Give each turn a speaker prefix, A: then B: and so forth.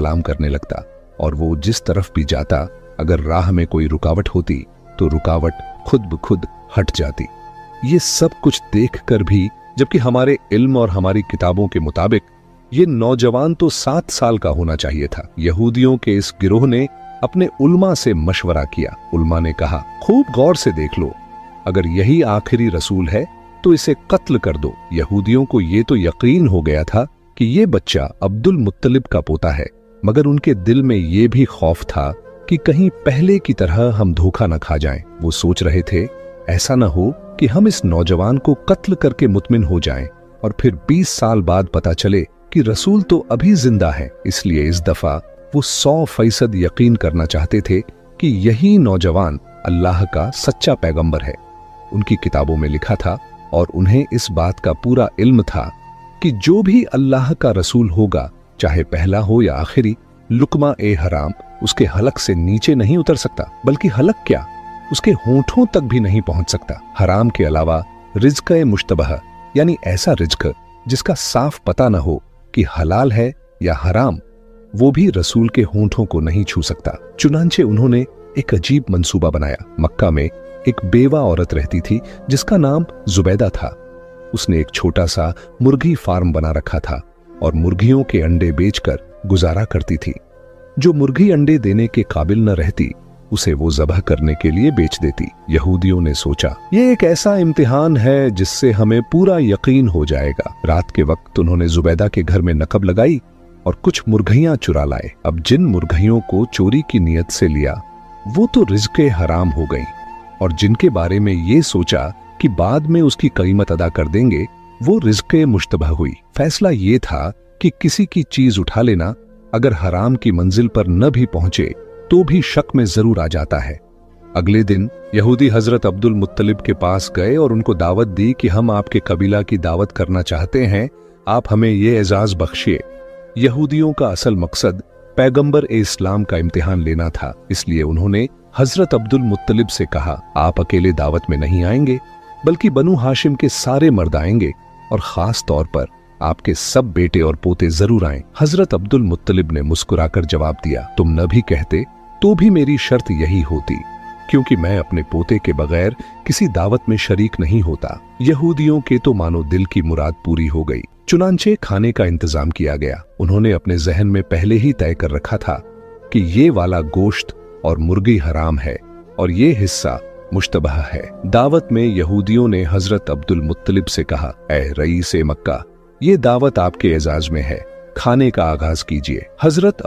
A: सलाम करने लगता, और वो जिस तरफ भी जाता अगर राह में कोई रुकावट होती तो रुकावट खुद ब खुद हट जाती। ये सब कुछ देखकर भी, जबकि हमारे इल्म और हमारी किताबों के मुताबिक ये नौजवान तो 7 साल का होना चाहिए था, यहूदियों के इस गिरोह ने अपने उल्मा से मशवरा किया। उल्मा ने कहा, खूब गौर से देख लो, अगर यही आखिरी रसूल है तो इसे कत्ल कर दो। यहूदियों को ये तो यकीन हो गया था कि ये बच्चा अब्दुल मुत्तलिब का पोता है, मगर उनके दिल में ये भी खौफ था कि कहीं पहले की तरह हम धोखा न खा जाएं। वो सोच रहे थे, ऐसा न हो कि हम इस नौजवान को कत्ल करके मुतमिन हो जाएं और फिर 20 साल बाद पता चले कि रसूल तो अभी जिंदा है। इसलिए इस दफा वो 100% यकीन करना चाहते थे कि यही नौजवान अल्लाह का सच्चा पैगंबर है। उनकी किताबों में लिखा था और उन्हें इस बात का पूरा इल्म था कि जो भी अल्लाह का रसूल होगा, चाहे पहला हो या आखिरी, लुकमा ए हराम उसके हलक से नीचे नहीं उतर सकता, बल्कि हलक क्या, उसके होंठों तक भी नहीं पहुंच सकता। हराम के अलावा रिज्क ए मुश्तबह, यानी ऐसा रिज्क जिसका साफ पता न हो कि हलाल है या हराम, वो भी रसूल के होंठों को नहीं छू सकता। चुनांचे उन्होंने एक अजीब मंसूबा बनाया। मक्का में एक बेवा औरत रहती थी जिसका नाम जुबैदा था। उसने एक छोटा सा मुर्गी फार्म बना रखा था और मुर्गियों के अंडे बेचकर गुजारा करती थी। जो मुर्गी अंडे देने के काबिल न रहती उसे वो ज़बह करने के लिए बेच देती। यहूदियों ने सोचा, ये एक ऐसा इम्तिहान है जिससे हमें पूरा यकीन हो जाएगा। रात के वक्त उन्होंने जुबैदा के घर में नकब लगाई और कुछ मुर्गियां चुरा लाए। अब जिन मुर्गियों को चोरी की नीयत से लिया वो तो रिज़्क़े हराम हो गई, और जिनके बारे में ये सोचा कि बाद में उसकी कीमत अदा कर देंगे, वो रिज़्क़े मुश्तबह हुई। फैसला ये था कि किसी की चीज उठा लेना अगर हराम की मंजिल पर न भी पहुंचे तो भी शक में जरूर आ जाता है। अगले दिन यहूदी हजरत अब्दुल मुत्तलिब के पास गए और उनको दावत दी कि हम आपके कबीला की दावत करना चाहते हैं, आप हमें ये एजाज बख्शिए। यहूदियों का असल मकसद पैगंबर ए इस्लाम का इम्तिहान लेना था, इसलिए उन्होंने हजरत अब्दुल मुत्तलिब से कहा, आप अकेले दावत में नहीं आएंगे, बल्कि बनु हाशिम के सारे मर्द आएंगे और खास तौर पर आपके सब बेटे और पोते जरूर आएं। हजरत अब्दुल मुत्तलिब ने मुस्कुराकर जवाब दिया, तुम न भी कहते तो भी मेरी शर्त यही होती, क्योंकि मैं अपने पोते के बगैर किसी दावत में शरीक नहीं होता। यहूदियों के तो मानो दिल की मुराद पूरी हो गई। चुनांचे खाने का इंतजाम किया गया। उन्होंने अपने जहन में पहले ही तय कर रखा था कि ये वाला गोश्त और मुर्गी हराम है और ये हिस्सा मुश्तबह है। दावत में यहूदियों ने हजरत अब्दुल मुत्तलिब से कहा, ऐ रईस मक्का, ये दावत आपके एजाज में है, खाने का आगाज कीजिए। हजरत